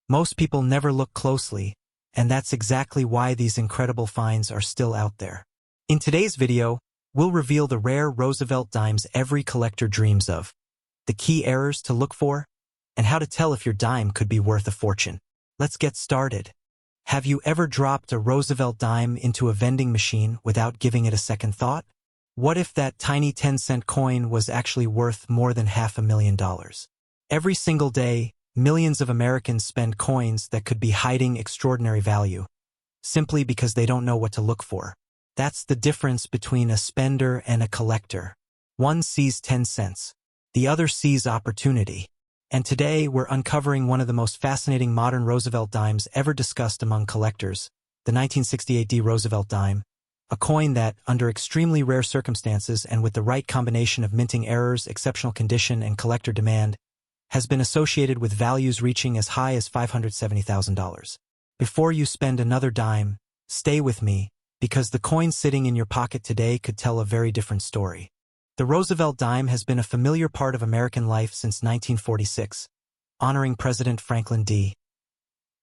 Most people never look closely, and that's exactly why these incredible finds are still out there. In today's video, we'll reveal the rare Roosevelt dimes every collector dreams of, the key errors to look for, and how to tell if your dime could be worth a fortune. Let's get started. Have you ever dropped a Roosevelt dime into a vending machine without giving it a second thought? What if that tiny 10-cent coin was actually worth more than $500,000? Every single day, millions of Americans spend coins that could be hiding extraordinary value, simply because they don't know what to look for. That's the difference between a spender and a collector. One sees 10 cents. The other sees opportunity. And today, we're uncovering one of the most fascinating modern Roosevelt dimes ever discussed among collectors, the 1968 Roosevelt Dime, a coin that, under extremely rare circumstances and with the right combination of minting errors, exceptional condition, and collector demand, has been associated with values reaching as high as $570,000. Before you spend another dime, stay with me, because the coin sitting in your pocket today could tell a very different story. The Roosevelt dime has been a familiar part of American life since 1946, honoring President Franklin D.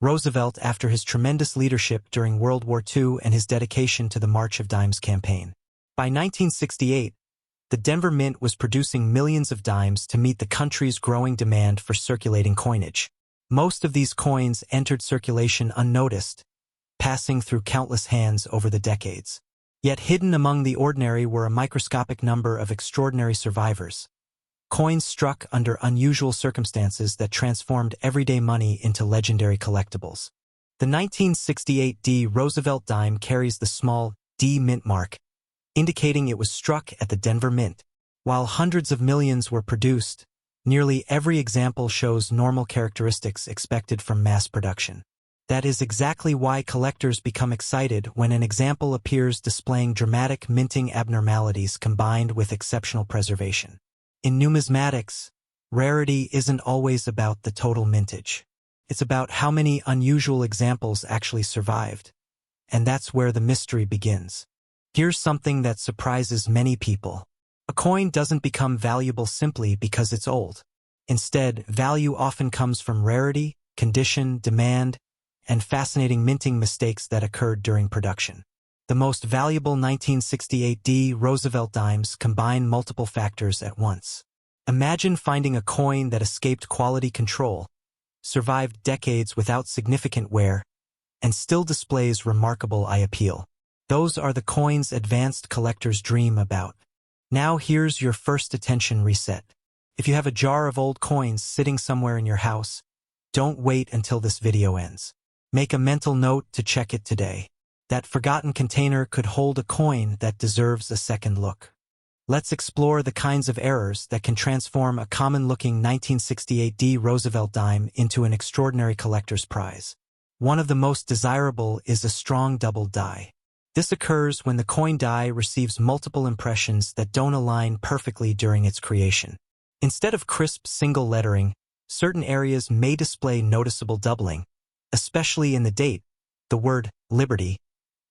Roosevelt after his tremendous leadership during World War II and his dedication to the March of Dimes campaign. By 1968, the Denver Mint was producing millions of dimes to meet the country's growing demand for circulating coinage. Most of these coins entered circulation unnoticed, passing through countless hands over the decades. Yet hidden among the ordinary were a microscopic number of extraordinary survivors. Coins struck under unusual circumstances that transformed everyday money into legendary collectibles. The 1968 D Roosevelt dime carries the small D mint mark, indicating it was struck at the Denver Mint. While hundreds of millions were produced, nearly every example shows normal characteristics expected from mass production. That is exactly why collectors become excited when an example appears displaying dramatic minting abnormalities combined with exceptional preservation. In numismatics, rarity isn't always about the total mintage. It's about how many unusual examples actually survived. And that's where the mystery begins. Here's something that surprises many people. A coin doesn't become valuable simply because it's old. Instead, value often comes from rarity, condition, demand, and fascinating minting mistakes that occurred during production. The most valuable 1968 D Roosevelt dimes combine multiple factors at once. Imagine finding a coin that escaped quality control, survived decades without significant wear, and still displays remarkable eye appeal. Those are the coins advanced collectors dream about. Now here's your first attention reset. If you have a jar of old coins sitting somewhere in your house, don't wait until this video ends. Make a mental note to check it today. That forgotten container could hold a coin that deserves a second look. Let's explore the kinds of errors that can transform a common-looking 1968 D Roosevelt dime into an extraordinary collector's prize. One of the most desirable is a strong double die. This occurs when the coin die receives multiple impressions that don't align perfectly during its creation. Instead of crisp single lettering, certain areas may display noticeable doubling, especially in the date, the word liberty,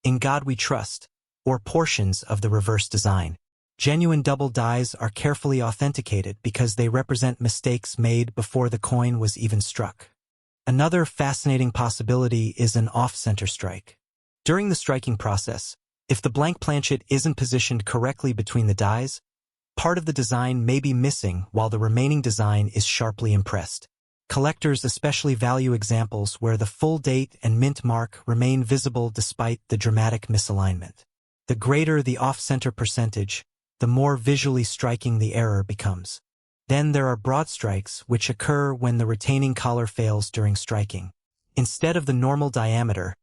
in God we trust, or portions of the reverse design. Genuine double dies are carefully authenticated because they represent mistakes made before the coin was even struck. Another fascinating possibility is an off-center strike. During the striking process, if the blank planchet isn't positioned correctly between the dies, part of the design may be missing while the remaining design is sharply impressed. Collectors especially value examples where the full date and mint mark remain visible despite the dramatic misalignment. The greater the off-center percentage, the more visually striking the error becomes. Then there are broad strikes, which occur when the retaining collar fails during striking. Instead of the normal diameter,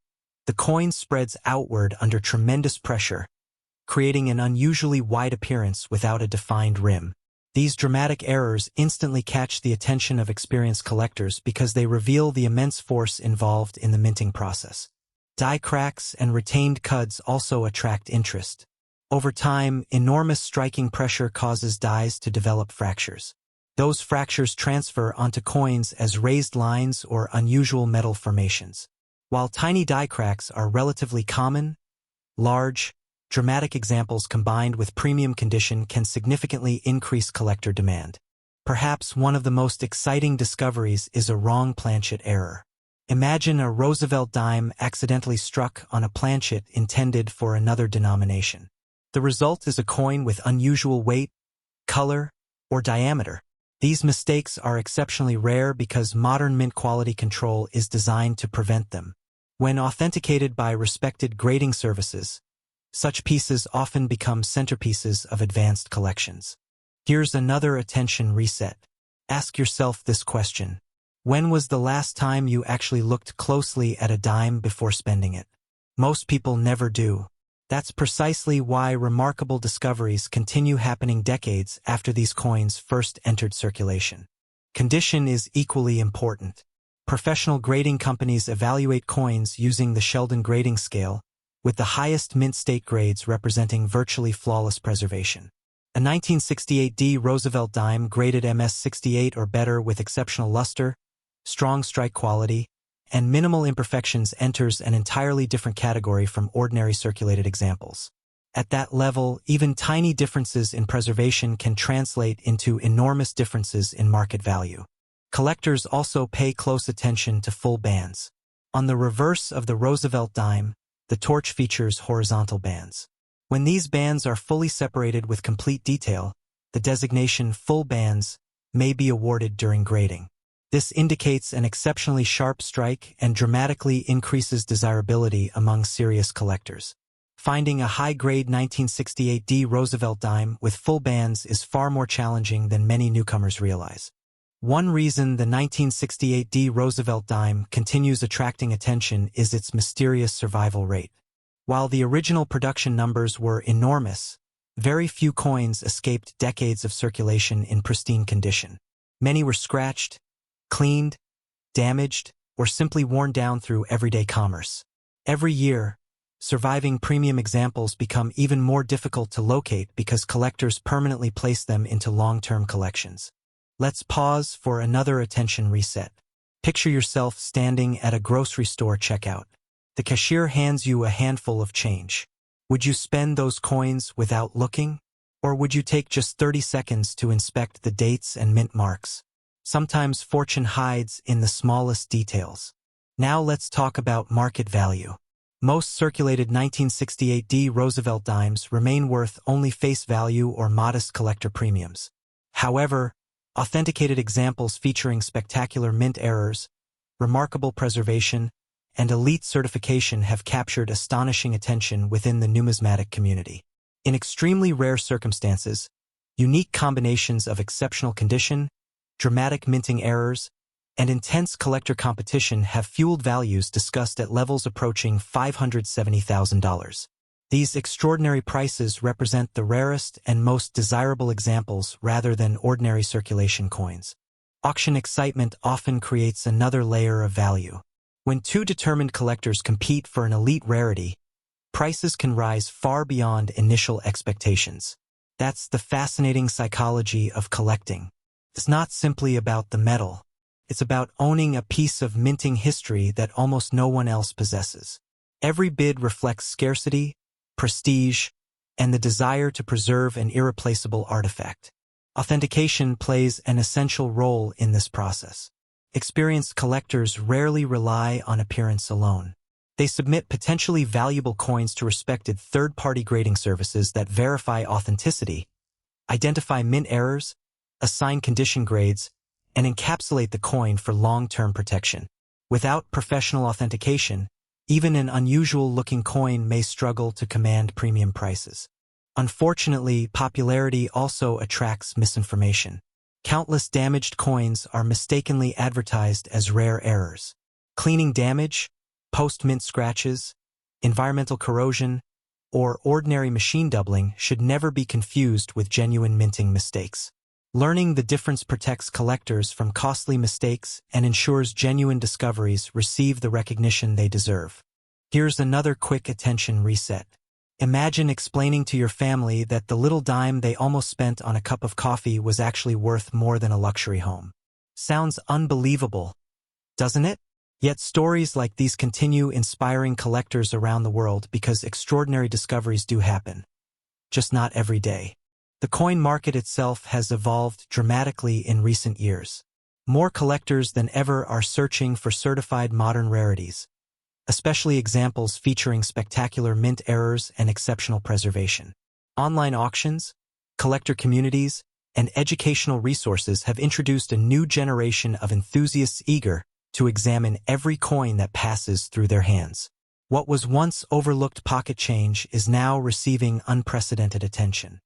the coin spreads outward under tremendous pressure, creating an unusually wide appearance without a defined rim. These dramatic errors instantly catch the attention of experienced collectors because they reveal the immense force involved in the minting process. Die cracks and retained cuds also attract interest. Over time, enormous striking pressure causes dies to develop fractures. Those fractures transfer onto coins as raised lines or unusual metal formations. While tiny die cracks are relatively common, large, dramatic examples combined with premium condition can significantly increase collector demand. Perhaps one of the most exciting discoveries is a wrong planchet error. Imagine a Roosevelt dime accidentally struck on a planchet intended for another denomination. The result is a coin with unusual weight, color, or diameter. These mistakes are exceptionally rare because modern mint quality control is designed to prevent them. When authenticated by respected grading services, such pieces often become centerpieces of advanced collections. Here's another attention reset. Ask yourself this question. When was the last time you actually looked closely at a dime before spending it? Most people never do. That's precisely why remarkable discoveries continue happening decades after these coins first entered circulation. Condition is equally important. Professional grading companies evaluate coins using the Sheldon grading scale, with the highest mint state grades representing virtually flawless preservation. A 1968D Roosevelt Dime graded MS68 or better with exceptional luster, strong strike quality, and minimal imperfections enters an entirely different category from ordinary circulated examples. At that level, even tiny differences in preservation can translate into enormous differences in market value. Collectors also pay close attention to full bands. On the reverse of the Roosevelt dime, the torch features horizontal bands. When these bands are fully separated with complete detail, the designation full bands may be awarded during grading. This indicates an exceptionally sharp strike and dramatically increases desirability among serious collectors. Finding a high-grade 1968D Roosevelt dime with full bands is far more challenging than many newcomers realize. One reason the 1968D Roosevelt dime continues attracting attention is its mysterious survival rate. While the original production numbers were enormous, very few coins escaped decades of circulation in pristine condition. Many were scratched, cleaned, damaged, or simply worn down through everyday commerce. Every year, surviving premium examples become even more difficult to locate because collectors permanently place them into long-term collections. Let's pause for another attention reset. Picture yourself standing at a grocery store checkout. The cashier hands you a handful of change. Would you spend those coins without looking? Or would you take just 30 seconds to inspect the dates and mint marks? Sometimes fortune hides in the smallest details. Now let's talk about market value. Most circulated 1968D Roosevelt dimes remain worth only face value or modest collector premiums. However, authenticated examples featuring spectacular mint errors, remarkable preservation, and elite certification have captured astonishing attention within the numismatic community. In extremely rare circumstances, unique combinations of exceptional condition, dramatic minting errors, and intense collector competition have fueled values discussed at levels approaching $570,000. These extraordinary prices represent the rarest and most desirable examples rather than ordinary circulation coins. Auction excitement often creates another layer of value. When two determined collectors compete for an elite rarity, prices can rise far beyond initial expectations. That's the fascinating psychology of collecting. It's not simply about the metal. It's about owning a piece of minting history that almost no one else possesses. Every bid reflects scarcity, prestige, and the desire to preserve an irreplaceable artifact. Authentication plays an essential role in this process. Experienced collectors rarely rely on appearance alone. They submit potentially valuable coins to respected third-party grading services that verify authenticity, identify mint errors, assign condition grades, and encapsulate the coin for long-term protection. Without professional authentication, even an unusual-looking coin may struggle to command premium prices. Unfortunately, popularity also attracts misinformation. Countless damaged coins are mistakenly advertised as rare errors. Cleaning damage, post-mint scratches, environmental corrosion, or ordinary machine doubling should never be confused with genuine minting mistakes. Learning the difference protects collectors from costly mistakes and ensures genuine discoveries receive the recognition they deserve. Here's another quick attention reset. Imagine explaining to your family that the little dime they almost spent on a cup of coffee was actually worth more than a luxury home. Sounds unbelievable, doesn't it? Yet stories like these continue inspiring collectors around the world because extraordinary discoveries do happen, just not every day. The coin market itself has evolved dramatically in recent years. More collectors than ever are searching for certified modern rarities, especially examples featuring spectacular mint errors and exceptional preservation. Online auctions, collector communities, and educational resources have introduced a new generation of enthusiasts eager to examine every coin that passes through their hands. What was once overlooked pocket change is now receiving unprecedented attention.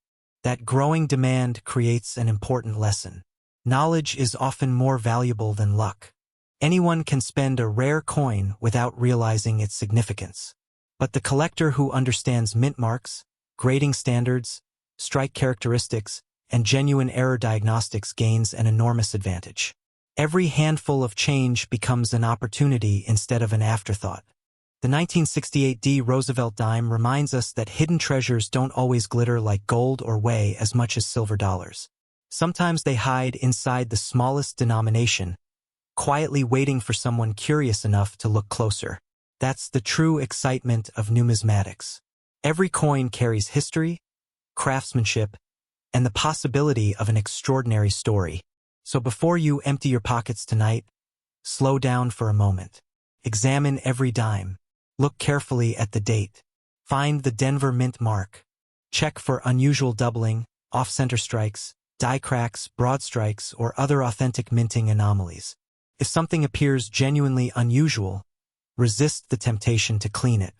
That growing demand creates an important lesson. Knowledge is often more valuable than luck. Anyone can spend a rare coin without realizing its significance. But the collector who understands mint marks, grading standards, strike characteristics, and genuine error diagnostics gains an enormous advantage. Every handful of change becomes an opportunity instead of an afterthought. The 1968 Roosevelt Dime reminds us that hidden treasures don't always glitter like gold or weigh as much as silver dollars. Sometimes they hide inside the smallest denomination, quietly waiting for someone curious enough to look closer. That's the true excitement of numismatics. Every coin carries history, craftsmanship, and the possibility of an extraordinary story. So before you empty your pockets tonight, slow down for a moment. Examine every dime. Look carefully at the date. Find the Denver Mint mark. Check for unusual doubling, off-center strikes, die cracks, broad strikes, or other authentic minting anomalies. If something appears genuinely unusual, resist the temptation to clean it.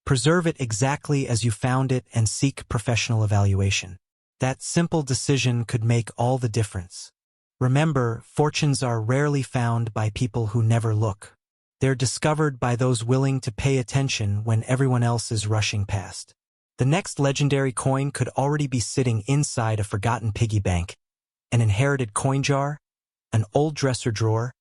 Preserve it exactly as you found it and seek professional evaluation. That simple decision could make all the difference. Remember, fortunes are rarely found by people who never look. They're discovered by those willing to pay attention when everyone else is rushing past. The next legendary coin could already be sitting inside a forgotten piggy bank, an inherited coin jar, an old dresser drawer,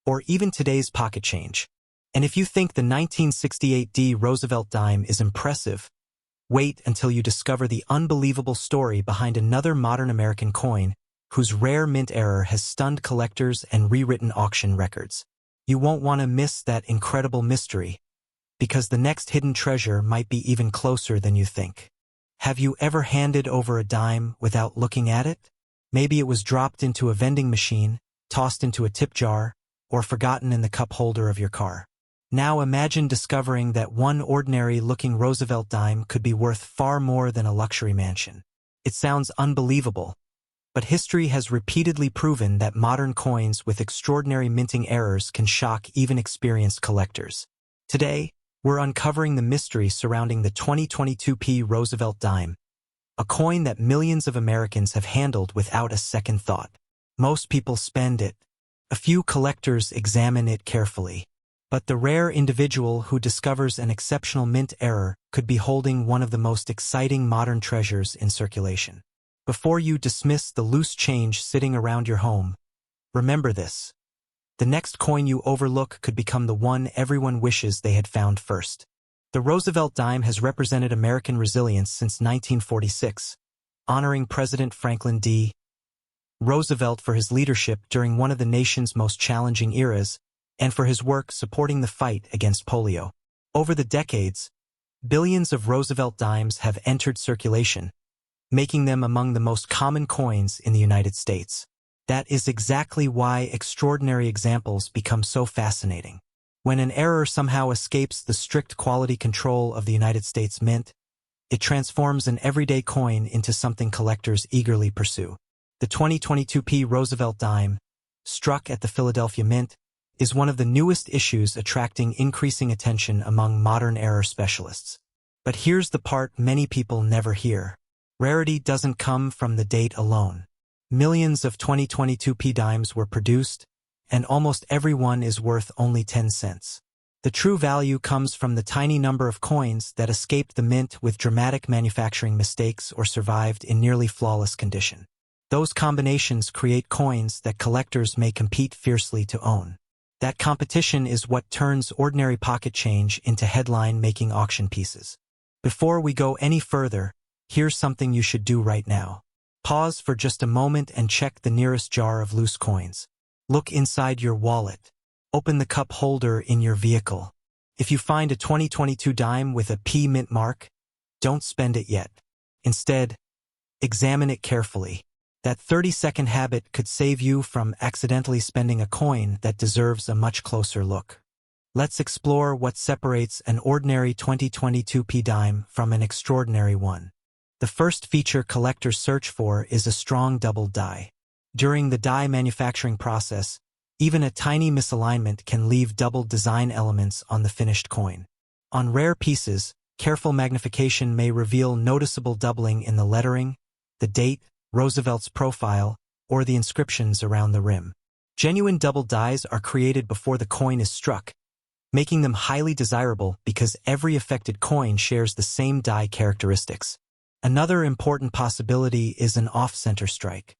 or even today's pocket change. And if you think the 1968 Roosevelt Dime is impressive, wait until you discover the unbelievable story behind another modern American coin whose rare mint error has stunned collectors and rewritten auction records. You won't want to miss that incredible mystery, because the next hidden treasure might be even closer than you think. Have you ever handed over a dime without looking at it? Maybe it was dropped into a vending machine, tossed into a tip jar, or forgotten in the cup holder of your car. Now imagine discovering that one ordinary-looking Roosevelt dime could be worth far more than a luxury mansion. It sounds unbelievable, but history has repeatedly proven that modern coins with extraordinary minting errors can shock even experienced collectors. Today, we're uncovering the mystery surrounding the 2022 Roosevelt Dime, a coin that millions of Americans have handled without a second thought. Most people spend it. A few collectors examine it carefully. But the rare individual who discovers an exceptional mint error could be holding one of the most exciting modern treasures in circulation. Before you dismiss the loose change sitting around your home, remember this. The next coin you overlook could become the one everyone wishes they had found first. The Roosevelt Dime has represented American resilience since 1946, honoring President Franklin D. Roosevelt for his leadership during one of the nation's most challenging eras, and for his work supporting the fight against polio. Over the decades, billions of Roosevelt dimes have entered circulation, making them among the most common coins in the United States. That is exactly why extraordinary examples become so fascinating. When an error somehow escapes the strict quality control of the United States Mint, it transforms an everyday coin into something collectors eagerly pursue. The 2022 Roosevelt Dime, struck at the Philadelphia Mint, is one of the newest issues attracting increasing attention among modern error specialists. But here's the part many people never hear. Rarity doesn't come from the date alone. Millions of 2022 dimes were produced, and almost every one is worth only 10 cents. The true value comes from the tiny number of coins that escaped the mint with dramatic manufacturing mistakes or survived in nearly flawless condition. Those combinations create coins that collectors may compete fiercely to own. That competition is what turns ordinary pocket change into headline-making auction pieces. Before we go any further, here's something you should do right now. Pause for just a moment and check the nearest jar of loose coins. Look inside your wallet. Open the cup holder in your vehicle. If you find a 2022 dime with a P mint mark, don't spend it yet. Instead, examine it carefully. That 30-second habit could save you from accidentally spending a coin that deserves a much closer look. Let's explore what separates an ordinary 2022 dime from an extraordinary one. The first feature collectors search for is a strong double die. During the die manufacturing process, even a tiny misalignment can leave doubled design elements on the finished coin. On rare pieces, careful magnification may reveal noticeable doubling in the lettering, the date, Roosevelt's profile, or the inscriptions around the rim. Genuine double dies are created before the coin is struck, making them highly desirable because every affected coin shares the same die characteristics. Another important possibility is an off-center strike.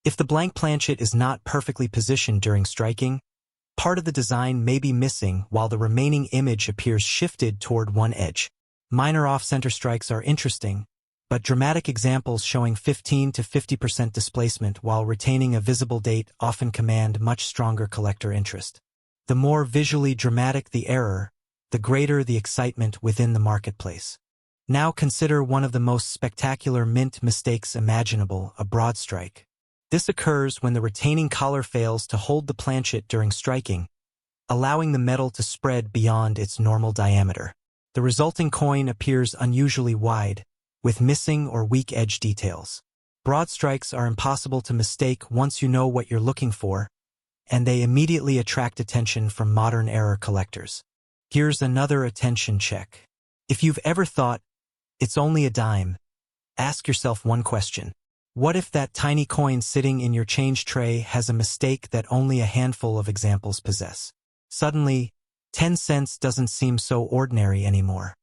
If the blank planchet is not perfectly positioned during striking, part of the design may be missing while the remaining image appears shifted toward one edge. Minor off-center strikes are interesting, but dramatic examples showing 15 to 50% displacement while retaining a visible date often command much stronger collector interest. The more visually dramatic the error, the greater the excitement within the marketplace. Now consider one of the most spectacular mint mistakes imaginable, a broad strike. This occurs when the retaining collar fails to hold the planchet during striking, allowing the metal to spread beyond its normal diameter. The resulting coin appears unusually wide, with missing or weak edge details. Broad strikes are impossible to mistake once you know what you're looking for, and they immediately attract attention from modern era collectors. Here's another attention check. If you've ever thought, it's only a dime, ask yourself one question. What if that tiny coin sitting in your change tray has a mistake that only a handful of examples possess? Suddenly, 10 cents doesn't seem so ordinary anymore.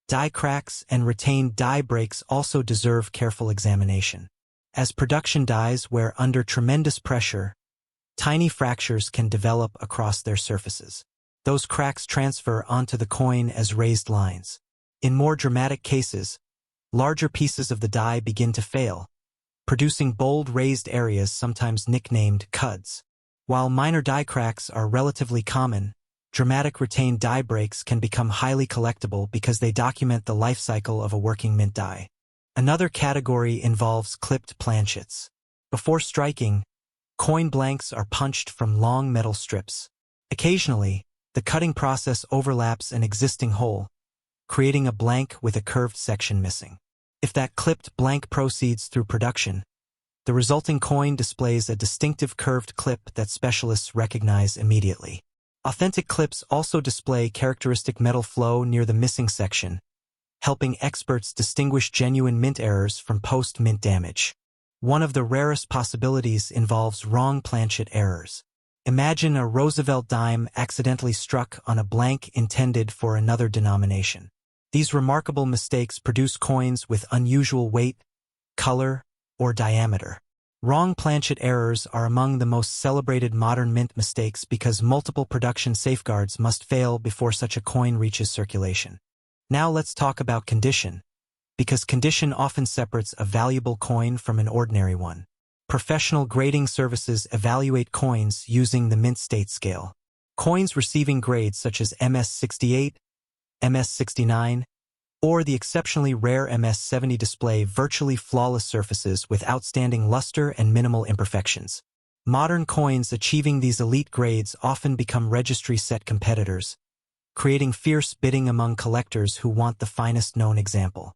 Die cracks and retained die breaks also deserve careful examination. As production dies wear under tremendous pressure, tiny fractures can develop across their surfaces. Those cracks transfer onto the coin as raised lines. In more dramatic cases, larger pieces of the die begin to fail, producing bold raised areas sometimes nicknamed cuds. While minor die cracks are relatively common, dramatic retained die breaks can become highly collectible because they document the life cycle of a working mint die. Another category involves clipped planchets. Before striking, coin blanks are punched from long metal strips. Occasionally, the cutting process overlaps an existing hole, creating a blank with a curved section missing. If that clipped blank proceeds through production, the resulting coin displays a distinctive curved clip that specialists recognize immediately. Authentic clips also display characteristic metal flow near the missing section, helping experts distinguish genuine mint errors from post-mint damage. One of the rarest possibilities involves wrong planchet errors. Imagine a Roosevelt dime accidentally struck on a blank intended for another denomination. These remarkable mistakes produce coins with unusual weight, color, or diameter. Wrong planchet errors are among the most celebrated modern mint mistakes because multiple production safeguards must fail before such a coin reaches circulation. Now let's talk about condition, because condition often separates a valuable coin from an ordinary one. Professional grading services evaluate coins using the mint state scale. Coins receiving grades such as MS68, MS69, or the exceptionally rare MS70 display virtually flawless surfaces with outstanding luster and minimal imperfections. Modern coins achieving these elite grades often become registry set competitors, creating fierce bidding among collectors who want the finest known example.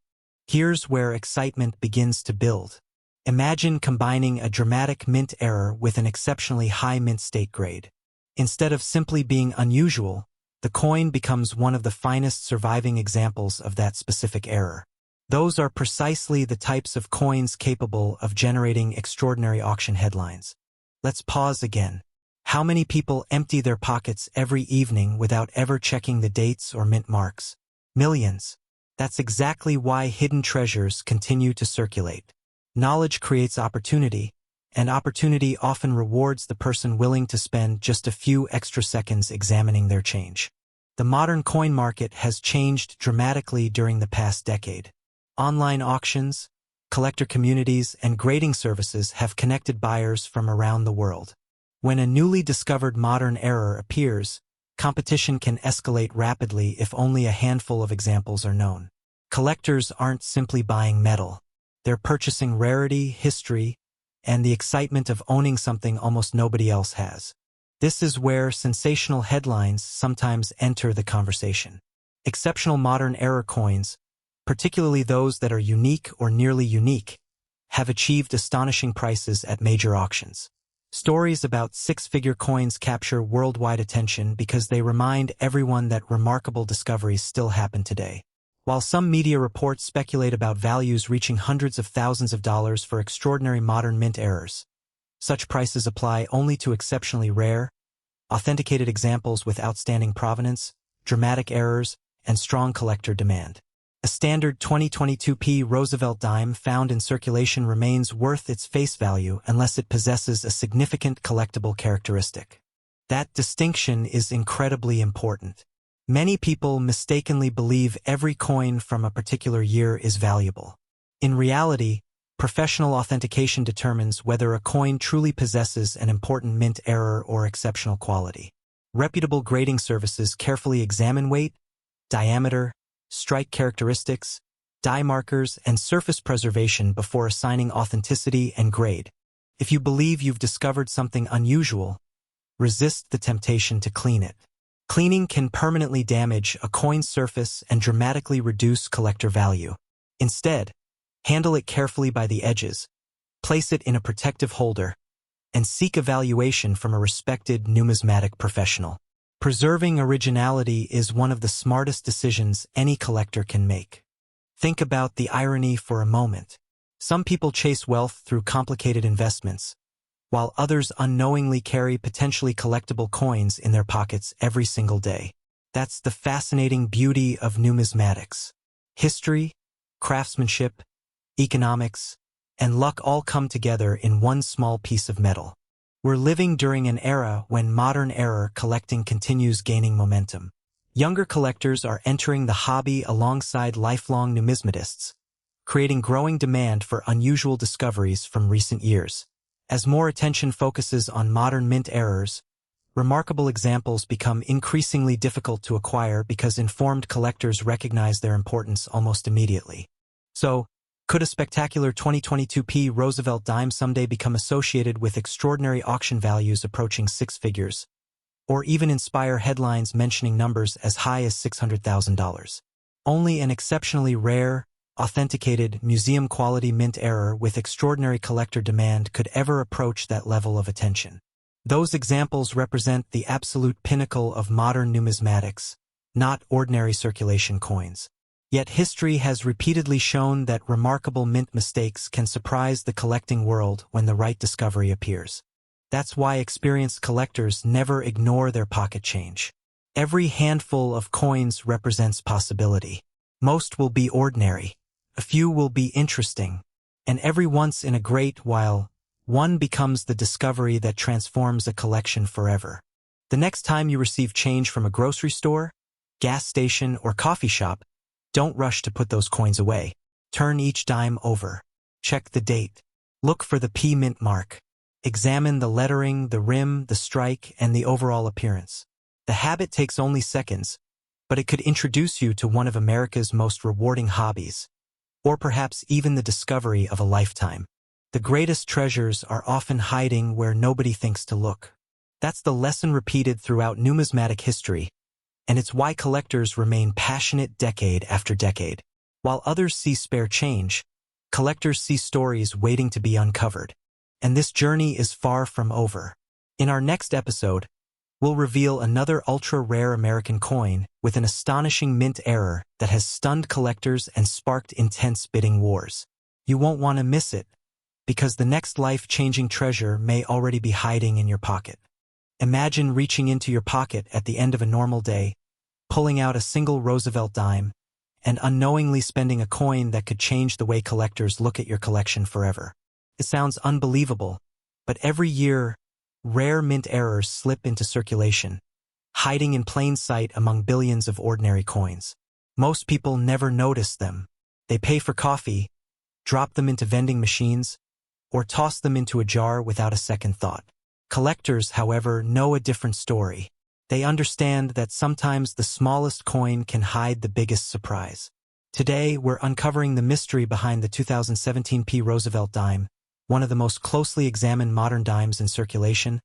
Here's where excitement begins to build. Imagine combining a dramatic mint error with an exceptionally high mint state grade. Instead of simply being unusual, the coin becomes one of the finest surviving examples of that specific error. Those are precisely the types of coins capable of generating extraordinary auction headlines. Let's pause again. How many people empty their pockets every evening without ever checking the dates or mint marks? Millions. That's exactly why hidden treasures continue to circulate. Knowledge creates opportunity, and opportunity often rewards the person willing to spend just a few extra seconds examining their change. The modern coin market has changed dramatically during the past decade. Online auctions, collector communities, and grading services have connected buyers from around the world. When a newly discovered modern error appears, competition can escalate rapidly if only a handful of examples are known. Collectors aren't simply buying metal. They're purchasing rarity, history, and the excitement of owning something almost nobody else has. This is where sensational headlines sometimes enter the conversation. Exceptional modern era coins, particularly those that are unique or nearly unique, have achieved astonishing prices at major auctions. Stories about six-figure coins capture worldwide attention because they remind everyone that remarkable discoveries still happen today. While some media reports speculate about values reaching hundreds of thousands of dollars for extraordinary modern mint errors, such prices apply only to exceptionally rare, authenticated examples with outstanding provenance, dramatic errors, and strong collector demand. A standard 2022p Roosevelt Dime found in circulation remains worth its face value unless it possesses a significant collectible characteristic. That distinction is incredibly important. Many people mistakenly believe every coin from a particular year is valuable. In reality, professional authentication determines whether a coin truly possesses an important mint error or exceptional quality. Reputable grading services carefully examine weight, diameter, strike characteristics, die markers, and surface preservation before assigning authenticity and grade. If you believe you've discovered something unusual, resist the temptation to clean it. Cleaning can permanently damage a coin's surface and dramatically reduce collector value. Instead, handle it carefully by the edges, place it in a protective holder, and seek evaluation from a respected numismatic professional. Preserving originality is one of the smartest decisions any collector can make. Think about the irony for a moment. Some people chase wealth through complicated investments, while others unknowingly carry potentially collectible coins in their pockets every single day. That's the fascinating beauty of numismatics. History, craftsmanship, economics, and luck all come together in one small piece of metal. We're living during an era when modern era collecting continues gaining momentum. Younger collectors are entering the hobby alongside lifelong numismatists, creating growing demand for unusual discoveries from recent years. As more attention focuses on modern mint errors, remarkable examples become increasingly difficult to acquire because informed collectors recognize their importance almost immediately. So, could a spectacular 2022p Roosevelt Dime someday become associated with extraordinary auction values approaching six figures, or even inspire headlines mentioning numbers as high as $600,000? Only an exceptionally rare, authenticated, museum-quality mint error with extraordinary collector demand could ever approach that level of attention. Those examples represent the absolute pinnacle of modern numismatics, not ordinary circulation coins. Yet history has repeatedly shown that remarkable mint mistakes can surprise the collecting world when the right discovery appears. That's why experienced collectors never ignore their pocket change. Every handful of coins represents possibility. Most will be ordinary, a few will be interesting, and every once in a great while, one becomes the discovery that transforms a collection forever. The next time you receive change from a grocery store, gas station, or coffee shop, don't rush to put those coins away. Turn each dime over. Check the date. Look for the P mint mark. Examine the lettering, the rim, the strike, and the overall appearance. The habit takes only seconds, but it could introduce you to one of America's most rewarding hobbies, or perhaps even the discovery of a lifetime. The greatest treasures are often hiding where nobody thinks to look. That's the lesson repeated throughout numismatic history, and it's why collectors remain passionate decade after decade. While others see spare change, collectors see stories waiting to be uncovered. And this journey is far from over. In our next episode, we'll reveal another ultra-rare American coin with an astonishing mint error that has stunned collectors and sparked intense bidding wars. You won't want to miss it, because the next life-changing treasure may already be hiding in your pocket. Imagine reaching into your pocket at the end of a normal day, pulling out a single Roosevelt dime, and unknowingly spending a coin that could change the way collectors look at your collection forever. It sounds unbelievable, but every year, rare mint errors slip into circulation, hiding in plain sight among billions of ordinary coins. Most people never notice them. They pay for coffee, drop them into vending machines, or toss them into a jar without a second thought. Collectors, however, know a different story. They understand that sometimes the smallest coin can hide the biggest surprise. Today, we're uncovering the mystery behind the 2017p Roosevelt Dime, one of the most closely examined modern dimes in circulation,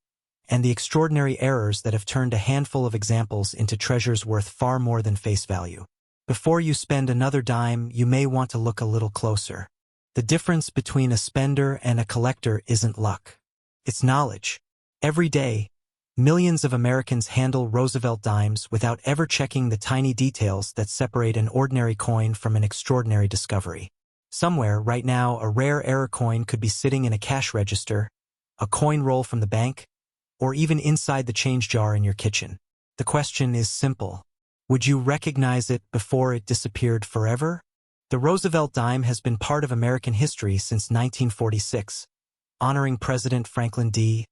and the extraordinary errors that have turned a handful of examples into treasures worth far more than face value. Before you spend another dime, you may want to look a little closer. The difference between a spender and a collector isn't luck. It's knowledge. Every day, millions of Americans handle Roosevelt dimes without ever checking the tiny details that separate an ordinary coin from an extraordinary discovery. Somewhere, right now, a rare error coin could be sitting in a cash register, a coin roll from the bank, or even inside the change jar in your kitchen. The question is simple. Would you recognize it before it disappeared forever? The Roosevelt dime has been part of American history since 1946, honoring President Franklin D.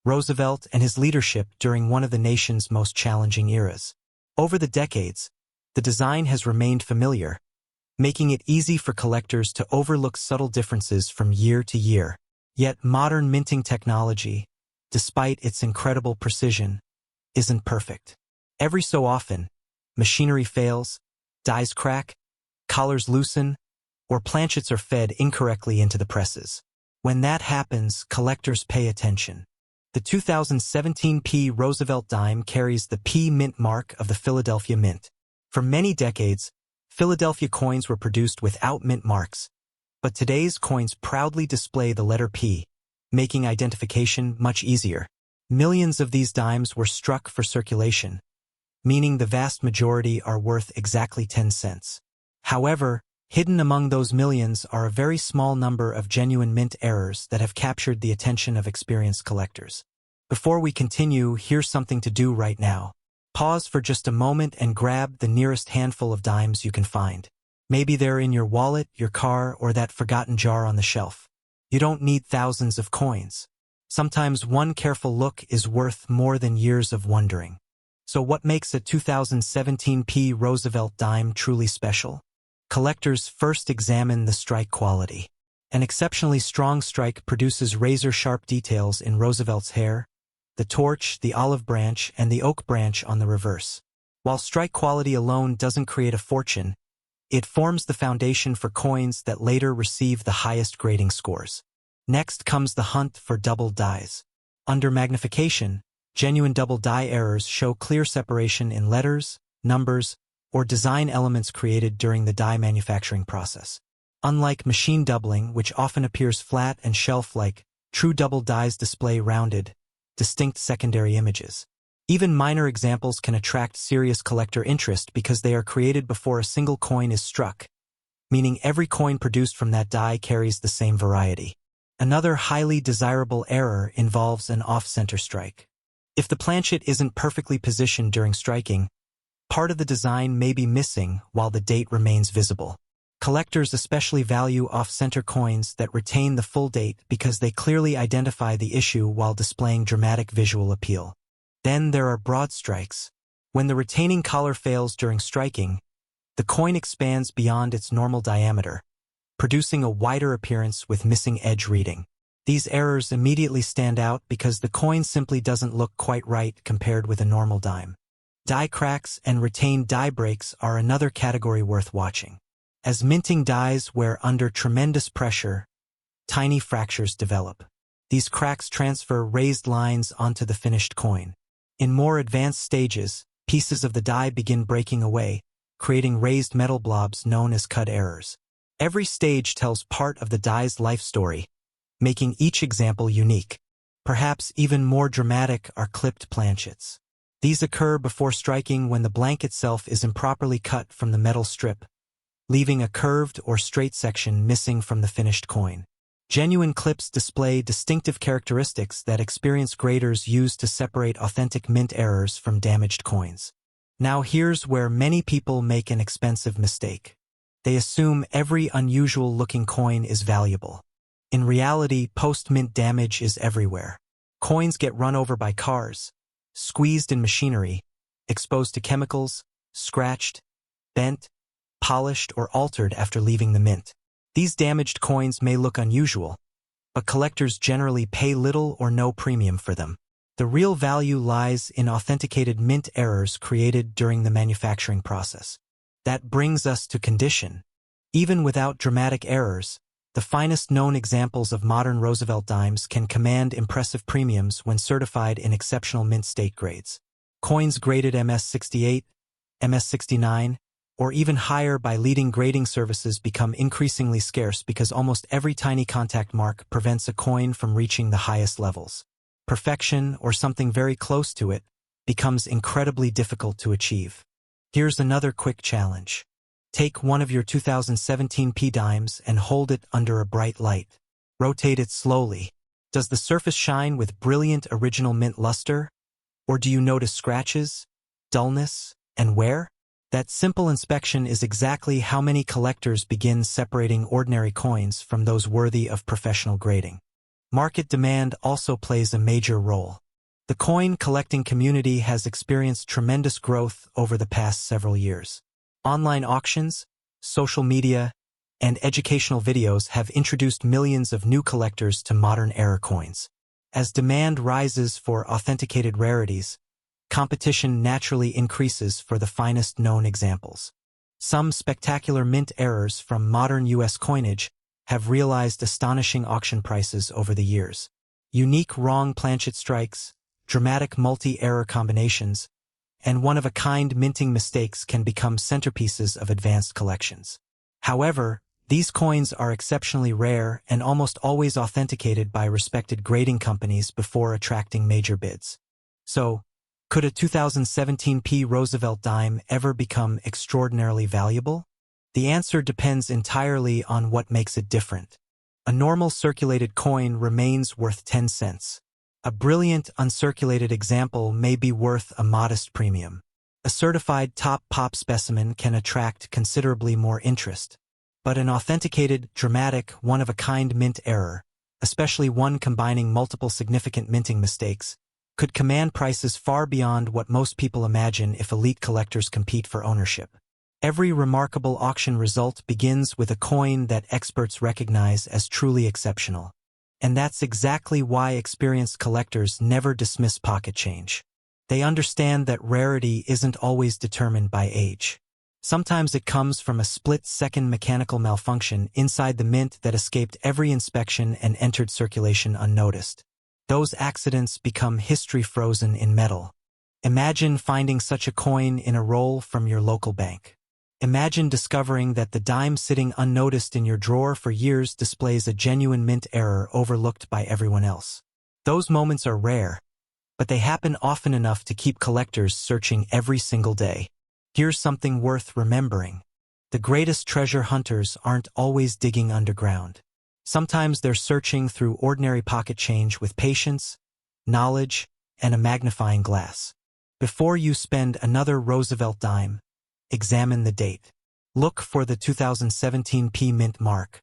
Roosevelt and his leadership during one of the nation's most challenging eras. Over the decades, the design has remained familiar, making it easy for collectors to overlook subtle differences from year to year. Yet modern minting technology, despite its incredible precision, isn't perfect. Every so often, machinery fails, dies crack, collars loosen, or planchets are fed incorrectly into the presses. When that happens, collectors pay attention. The 2017 P. Roosevelt dime carries the P mint mark of the Philadelphia Mint. For many decades, Philadelphia coins were produced without mint marks, but today's coins proudly display the letter P, making identification much easier. Millions of these dimes were struck for circulation, meaning the vast majority are worth exactly 10 cents. However, hidden among those millions are a very small number of genuine mint errors that have captured the attention of experienced collectors. Before we continue, here's something to do right now. Pause for just a moment and grab the nearest handful of dimes you can find. Maybe they're in your wallet, your car, or that forgotten jar on the shelf. You don't need thousands of coins. Sometimes one careful look is worth more than years of wondering. So what makes a 2017 P. Roosevelt dime truly special? Collectors first examine the strike quality. An exceptionally strong strike produces razor-sharp details in Roosevelt's hair, the torch, the olive branch, and the oak branch on the reverse. While strike quality alone doesn't create a fortune, it forms the foundation for coins that later receive the highest grading scores. Next comes the hunt for double dies. Under magnification, genuine double die errors show clear separation in letters, numbers, or design elements created during the die manufacturing process. Unlike machine doubling, which often appears flat and shelf-like, true double dies display rounded, distinct secondary images. Even minor examples can attract serious collector interest because they are created before a single coin is struck, meaning every coin produced from that die carries the same variety. Another highly desirable error involves an off-center strike. If the planchet isn't perfectly positioned during striking, part of the design may be missing while the date remains visible. Collectors especially value off-center coins that retain the full date because they clearly identify the issue while displaying dramatic visual appeal. Then there are broad strikes. When the retaining collar fails during striking, the coin expands beyond its normal diameter, producing a wider appearance with missing edge reading. These errors immediately stand out because the coin simply doesn't look quite right compared with a normal dime. Die cracks and retained die breaks are another category worth watching. As minting dies wear under tremendous pressure, tiny fractures develop. These cracks transfer raised lines onto the finished coin. In more advanced stages, pieces of the die begin breaking away, creating raised metal blobs known as cut errors. Every stage tells part of the die's life story, making each example unique. Perhaps even more dramatic are clipped planchets. These occur before striking when the blank itself is improperly cut from the metal strip, leaving a curved or straight section missing from the finished coin. Genuine clips display distinctive characteristics that experienced graders use to separate authentic mint errors from damaged coins. Now here's where many people make an expensive mistake. They assume every unusual-looking coin is valuable. In reality, post-mint damage is everywhere. Coins get run over by cars, squeezed in machinery, exposed to chemicals, scratched, bent, polished, or altered after leaving the mint. These damaged coins may look unusual, but collectors generally pay little or no premium for them. The real value lies in authenticated mint errors created during the manufacturing process. That brings us to condition. Even without dramatic errors, The finest known examples of modern Roosevelt dimes can command impressive premiums when certified in exceptional mint state grades. Coins graded MS-68, MS-69, or even higher by leading grading services become increasingly scarce because almost every tiny contact mark prevents a coin from reaching the highest levels. Perfection, or something very close to it, becomes incredibly difficult to achieve. Here's another quick challenge. Take one of your 2017 P dimes and hold it under a bright light. Rotate it slowly. Does the surface shine with brilliant original mint luster? Or do you notice scratches, dullness, and wear? That simple inspection is exactly how many collectors begin separating ordinary coins from those worthy of professional grading. Market demand also plays a major role. The coin collecting community has experienced tremendous growth over the past several years. Online auctions, social media, and educational videos have introduced millions of new collectors to modern-era coins. As demand rises for authenticated rarities, competition naturally increases for the finest known examples. Some spectacular mint errors from modern U.S. coinage have realized astonishing auction prices over the years. Unique wrong planchet strikes, dramatic multi-error combinations, and one-of-a-kind minting mistakes can become centerpieces of advanced collections. However, these coins are exceptionally rare and almost always authenticated by respected grading companies before attracting major bids. So, could a 2017 P Roosevelt dime ever become extraordinarily valuable? The answer depends entirely on what makes it different. A normal circulated coin remains worth 10 cents. A brilliant uncirculated example may be worth a modest premium. A certified top pop specimen can attract considerably more interest. But an authenticated, dramatic, one-of-a-kind mint error, especially one combining multiple significant minting mistakes, could command prices far beyond what most people imagine if elite collectors compete for ownership. Every remarkable auction result begins with a coin that experts recognize as truly exceptional. And that's exactly why experienced collectors never dismiss pocket change. They understand that rarity isn't always determined by age. Sometimes it comes from a split-second mechanical malfunction inside the mint that escaped every inspection and entered circulation unnoticed. Those accidents become history frozen in metal. Imagine finding such a coin in a roll from your local bank. Imagine discovering that the dime sitting unnoticed in your drawer for years displays a genuine mint error overlooked by everyone else. Those moments are rare, but they happen often enough to keep collectors searching every single day. Here's something worth remembering. The greatest treasure hunters aren't always digging underground. Sometimes they're searching through ordinary pocket change with patience, knowledge, and a magnifying glass. Before you spend another Roosevelt dime, examine the date. Look for the 2017 P mint mark.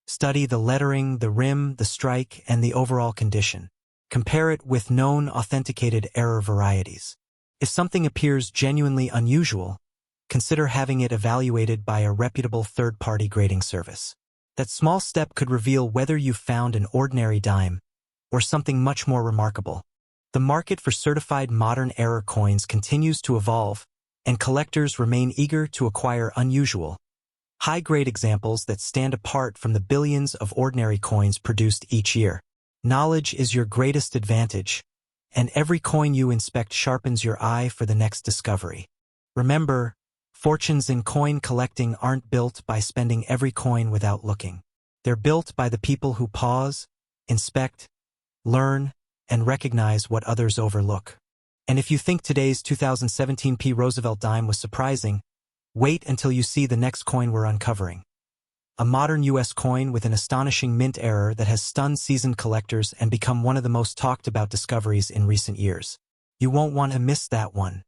Study the lettering, the rim, the strike, and the overall condition. Compare it with known authenticated error varieties. If something appears genuinely unusual, consider having it evaluated by a reputable third-party grading service. That small step could reveal whether you've found an ordinary dime or something much more remarkable. The market for certified modern era coins continues to evolve, and collectors remain eager to acquire unusual, high-grade examples that stand apart from the billions of ordinary coins produced each year. Knowledge is your greatest advantage, and every coin you inspect sharpens your eye for the next discovery. Remember, fortunes in coin collecting aren't built by spending every coin without looking. They're built by the people who pause, inspect, learn, and recognize what others overlook. And if you think today's 2017 P Roosevelt dime was surprising, wait until you see the next coin we're uncovering. A modern U.S. coin with an astonishing mint error that has stunned seasoned collectors and become one of the most talked about discoveries in recent years. You won't want to miss that one.